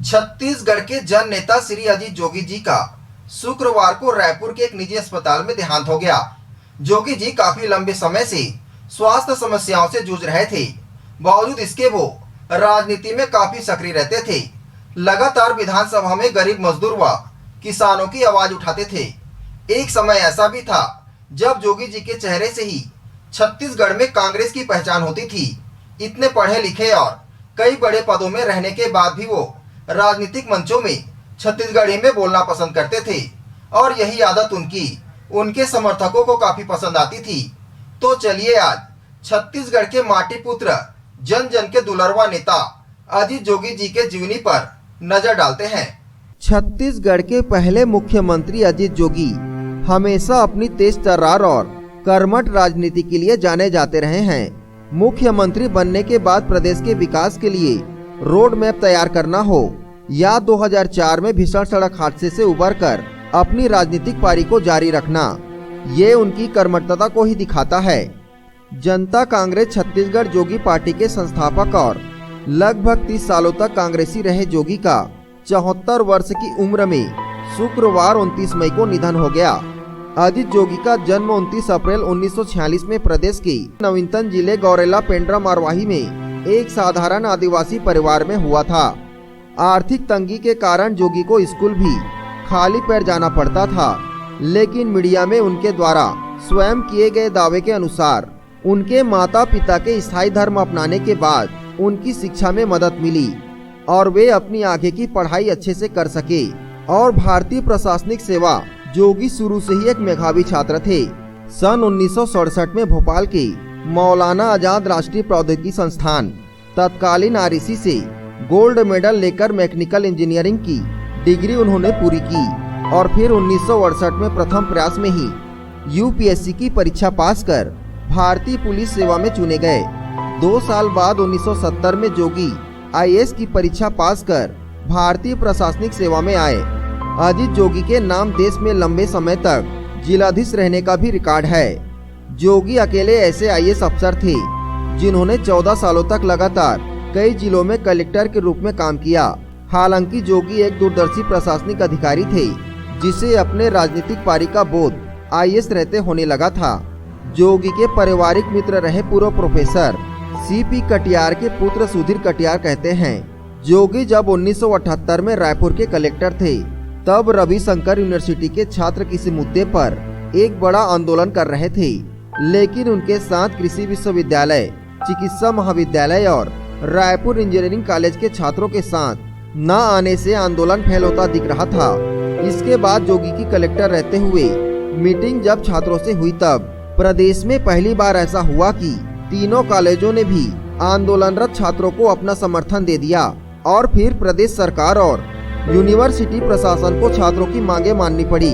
छत्तीसगढ़ के जन नेता श्री अजीत जोगी जी का शुक्रवार को रायपुर के एक निजी अस्पताल में देहांत हो गया। जोगी जी काफी लंबे समय से स्वास्थ्य समस्याओं से जूझ रहे थे। बावजूद इसके वो राजनीति में काफी सक्रिय रहते थे। लगातार विधानसभा में गरीब मजदूर व किसानों की आवाज उठाते थे। एक समय ऐसा भी था जब जोगी जी के चेहरे से ही छत्तीसगढ़ में कांग्रेस की पहचान होती थी। इतने पढ़े लिखे और कई बड़े पदों में रहने के बाद भी वो राजनीतिक मंचों में छत्तीसगढ़ी में बोलना पसंद करते थे और यही आदत उनके समर्थकों को काफी पसंद आती थी। तो चलिए आज छत्तीसगढ़ के माटी पुत्र जन जन के दुलरवा नेता अजीत जोगी जी के जीवनी पर नजर डालते हैं। छत्तीसगढ़ के पहले मुख्यमंत्री अजीत जोगी हमेशा अपनी तेज तर्रार और कर्मठ राजनीति के लिए जाने जाते रहे हैं। मुख्यमंत्री बनने के बाद प्रदेश के विकास के लिए रोड मैप तैयार करना हो या 2004 में भीषण सड़क हादसे से उबरकर अपनी राजनीतिक पारी को जारी रखना, ये उनकी कर्मठता को ही दिखाता है। जनता कांग्रेस छत्तीसगढ़ जोगी पार्टी के संस्थापक और लगभग 30 सालों तक कांग्रेसी रहे जोगी का 74 वर्ष की उम्र में शुक्रवार 29 मई को निधन हो गया। अजीत जोगी का जन्म 29 अप्रैल 1946 में प्रदेश के नवीनतम जिले गौरेला पेंड्रा मारवाही में एक साधारण आदिवासी परिवार में हुआ था। आर्थिक तंगी के कारण जोगी को स्कूल भी खाली पैर जाना पड़ता था, लेकिन मीडिया में उनके द्वारा स्वयं किए गए दावे के अनुसार उनके माता पिता के ईसाई धर्म अपनाने के बाद उनकी शिक्षा में मदद मिली और वे अपनी आगे की पढ़ाई अच्छे से कर सके। और भारतीय प्रशासनिक सेवा जोगी शुरू से ही एक मेधावी छात्र थे। सन 1967 में भोपाल के मौलाना आजाद राष्ट्रीय प्रौद्योगिकी संस्थान तत्कालीन आरईसी से गोल्ड मेडल लेकर मैकेनिकल इंजीनियरिंग की डिग्री उन्होंने पूरी की और फिर 1968 में प्रथम प्रयास में ही यूपीएससी की परीक्षा पास कर भारतीय पुलिस सेवा में चुने गए। 2 साल बाद 1970 में जोगी आईएएस की परीक्षा पास कर भारतीय प्रशासनिक सेवा में आए। अजीत जोगी के नाम देश में लंबे समय तक जिलाधीश रहने का भी रिकॉर्ड है। जोगी अकेले ऐसे आईएएस अफसर थे जिन्होंने 14 सालों तक लगातार कई जिलों में कलेक्टर के रूप में काम किया। हालांकि जोगी एक दूरदर्शी प्रशासनिक अधिकारी थे जिसे अपने राजनीतिक पारी का बोध आईएएस रहते होने लगा था। जोगी के पारिवारिक मित्र रहे पूर्व प्रोफेसर सीपी कटियार के पुत्र सुधीर कटियार कहते हैं, जोगी जब 1978 में रायपुर के कलेक्टर थे तब रविशंकर यूनिवर्सिटी के छात्र किसी मुद्दे पर एक बड़ा आंदोलन कर रहे थे, लेकिन उनके साथ कृषि विश्वविद्यालय, चिकित्सा महाविद्यालय और रायपुर इंजीनियरिंग कॉलेज के छात्रों के साथ न आने से आंदोलन फैल होता दिख रहा था। इसके बाद जोगी की कलेक्टर रहते हुए मीटिंग जब छात्रों से हुई तब प्रदेश में पहली बार ऐसा हुआ कि तीनों कॉलेजों ने भी आंदोलनरत छात्रों को अपना समर्थन दे दिया और फिर प्रदेश सरकार और यूनिवर्सिटी प्रशासन को छात्रों की मांगे माननी पड़ी।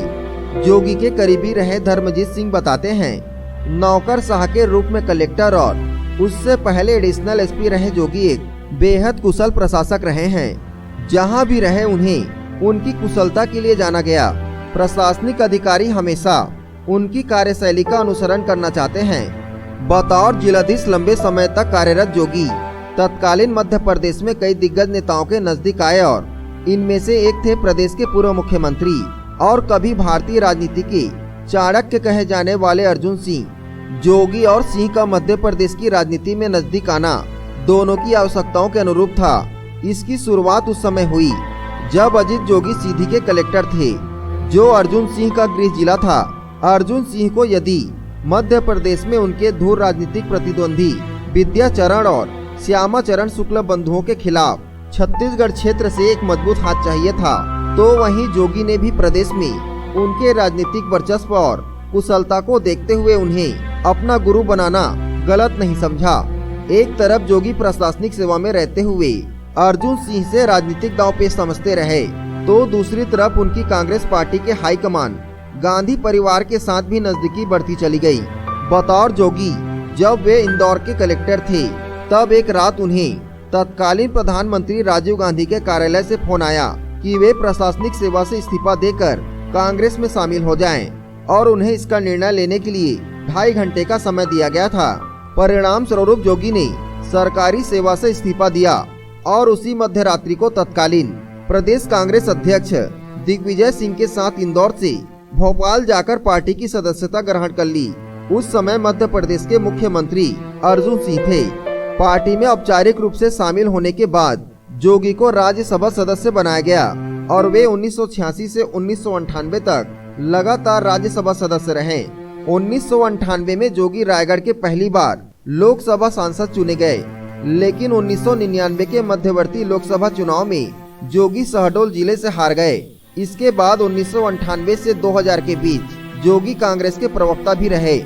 जोगी के करीबी रहे धर्मजीत सिंह बताते हैं, नौकरशाह के रूप में कलेक्टर और उससे पहले एडिशनल एसपी रहे जोगी एक बेहद कुशल प्रशासक रहे हैं। जहां भी रहे उन्हें उनकी कुशलता के लिए जाना गया। प्रशासनिक अधिकारी हमेशा उनकी कार्यशैली का अनुसरण करना चाहते हैं। बतौर जिलाधीश लंबे समय तक कार्यरत जोगी तत्कालीन मध्य प्रदेश में कई दिग्गज नेताओं के नजदीक आए और इनमें से एक थे प्रदेश के पूर्व मुख्यमंत्री और कभी भारतीय राजनीति के चाणक्य कहे जाने वाले अर्जुन सिंह। जोगी और सिंह का मध्य प्रदेश की राजनीति में नजदीक आना दोनों की आवश्यकताओं के अनुरूप था। इसकी शुरुआत उस समय हुई जब अजीत जोगी सीधी के कलेक्टर थे, जो अर्जुन सिंह का गृह जिला था। अर्जुन सिंह को यदि मध्य प्रदेश में उनके धूर राजनीतिक प्रतिद्वंदी विद्याचरण और श्यामाचरण शुक्ल बंधुओं के खिलाफ छत्तीसगढ़ क्षेत्र से एक मजबूत हाथ चाहिए था, तो वहीं जोगी ने भी प्रदेश में उनके राजनीतिक वर्चस्व और कुशलता को देखते हुए उन्हें अपना गुरु बनाना गलत नहीं समझा। एक तरफ जोगी प्रशासनिक सेवा में रहते हुए अर्जुन सिंह से राजनीतिक दांवपेच समझते रहे, तो दूसरी तरफ उनकी कांग्रेस पार्टी के हाईकमान गांधी परिवार के साथ भी नजदीकी बढ़ती चली गई। बतौर जोगी जब वे इंदौर के कलेक्टर थे तब एक रात उन्हें तत्कालीन प्रधानमंत्री राजीव गांधी के कार्यालय से फोन आया कि वे प्रशासनिक सेवा से इस्तीफा देकर कांग्रेस में शामिल हो जाएं और उन्हें इसका निर्णय लेने के लिए 2.5 घंटे का समय दिया गया था। परिणाम स्वरूप जोगी ने सरकारी सेवा से इस्तीफा दिया और उसी मध्य रात्रि को तत्कालीन प्रदेश कांग्रेस अध्यक्ष दिग्विजय सिंह के साथ इंदौर से भोपाल जाकर पार्टी की सदस्यता ग्रहण कर ली। उस समय मध्य प्रदेश के मुख्यमंत्री अर्जुन सिंह थे। पार्टी में औपचारिक रूप से शामिल होने के बाद जोगी को राज्यसभा सदस्य बनाया गया और वे 1986 से 1998 तक लगातार राज्यसभा सदस्य रहे। 1998 में जोगी रायगढ़ के पहली बार लोकसभा सांसद चुने गए, लेकिन 1999 के मध्यवर्ती लोकसभा चुनाव में जोगी शहडोल जिले से हार गए। इसके बाद 1998 से 2000 के बीच जोगी कांग्रेस के प्रवक्ता भी रहे।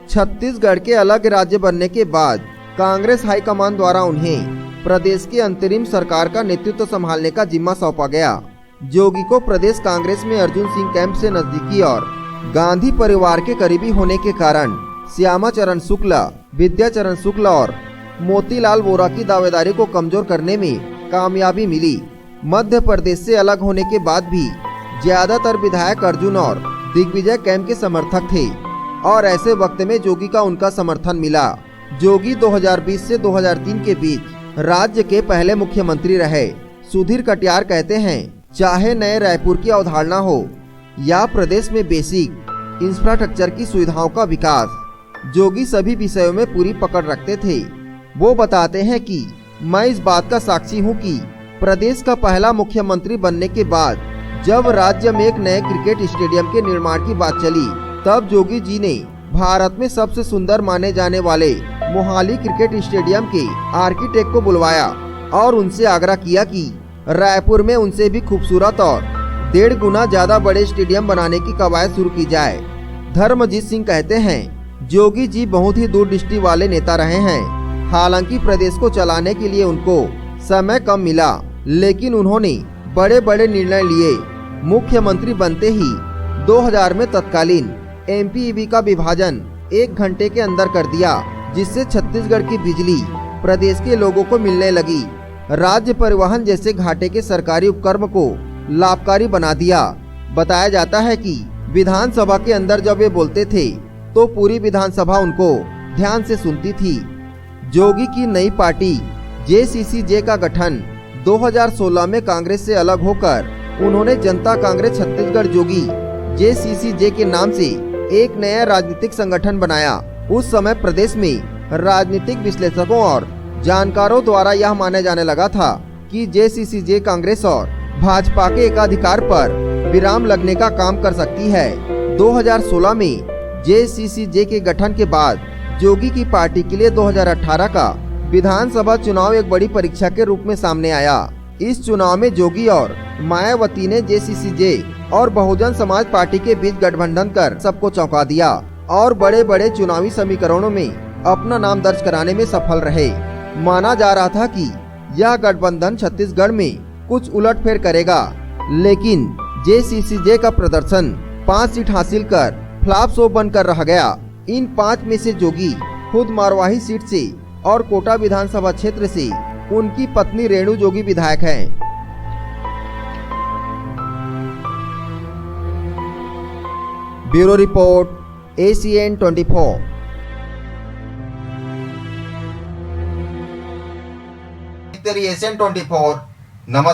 छत्तीसगढ़ के अलग राज्य बनने के बाद कांग्रेस हाईकमान द्वारा उन्हें प्रदेश की अंतरिम सरकार का नेतृत्व संभालने का जिम्मा सौंपा गया। जोगी को प्रदेश कांग्रेस में अर्जुन सिंह कैंप से नजदीकी और गांधी परिवार के करीबी होने के कारण श्यामाचरण शुक्ला, विद्याचरण शुक्ला और मोतीलाल वोरा की दावेदारी को कमजोर करने में कामयाबी मिली। मध्य प्रदेश से अलग होने के बाद भी ज्यादातर विधायक अर्जुन और दिग्विजय कैंप के समर्थक थे और ऐसे वक्त में जोगी का उनका समर्थन मिला। जोगी 2020 से 2003 के बीच राज्य के पहले मुख्यमंत्री रहे। सुधीर कटियार कहते हैं, चाहे नए रायपुर की अवधारणा हो या प्रदेश में बेसिक इंफ्रास्ट्रक्चर की सुविधाओं का विकास, जोगी सभी विषयों में पूरी पकड़ रखते थे। वो बताते हैं कि मैं इस बात का साक्षी हूँ कि प्रदेश का पहला मुख्यमंत्री बनने के बाद जब राज्य में एक नए क्रिकेट स्टेडियम के निर्माण की बात चली, तब जोगी जी ने भारत में सबसे सुंदर माने जाने वाले मोहाली क्रिकेट स्टेडियम के आर्किटेक्ट को बुलवाया और उनसे आग्रह किया कि रायपुर में उनसे भी खूबसूरत और 1.5 गुना ज्यादा बड़े स्टेडियम बनाने की कवायद शुरू की जाए। धर्मजीत सिंह कहते हैं, जोगी जी बहुत ही दूरदृष्टि वाले नेता रहे हैं। हालांकि प्रदेश को चलाने के लिए उनको समय कम मिला, लेकिन उन्होंने बड़े बड़े निर्णय लिए। मुख्यमंत्री बनते ही 2000 में तत्कालीन एमपीईबी का विभाजन 1 घंटे के अंदर कर दिया, जिससे छत्तीसगढ़ की बिजली प्रदेश के लोगों को मिलने लगी। राज्य परिवहन जैसे घाटे के सरकारी उपक्रम को लाभकारी बना दिया। बताया जाता है कि विधानसभा के अंदर जब वे बोलते थे तो पूरी विधानसभा उनको ध्यान से सुनती थी। जोगी की नई पार्टी जेसीसीजे का गठन 2016 में कांग्रेस से अलग होकर उन्होंने जनता कांग्रेस छत्तीसगढ़ जोगी जेसीसीजे के नाम से एक नया राजनीतिक संगठन बनाया। उस समय प्रदेश में राजनीतिक विश्लेषकों और जानकारों द्वारा यह माने जाने लगा था कि जेसीसीजे कांग्रेस और भाजपा के एकाधिकार पर विराम लगने का काम कर सकती है। 2016 में जेसीसीजे के गठन के बाद जोगी की पार्टी के लिए 2018 का विधानसभा चुनाव एक बड़ी परीक्षा के रूप में सामने आया। इस चुनाव में जोगी और मायावती ने जेसीसीजे और बहुजन समाज पार्टी के बीच गठबंधन कर सबको चौंका दिया और बड़े बड़े चुनावी समीकरणों में अपना नाम दर्ज कराने में सफल रहे। माना जा रहा था कि यह गठबंधन छत्तीसगढ़ में कुछ उलटफेर करेगा, लेकिन जेसीसीजे का प्रदर्शन 5 सीट हासिल कर फ्लॉप शो बनकर रह गया। इन 5 में से जोगी खुद मारवाही सीट से और कोटा विधानसभा क्षेत्र से उनकी पत्नी रेणु जोगी विधायक हैं। Bureau report ACN 24। ACN 24 नमस्कार।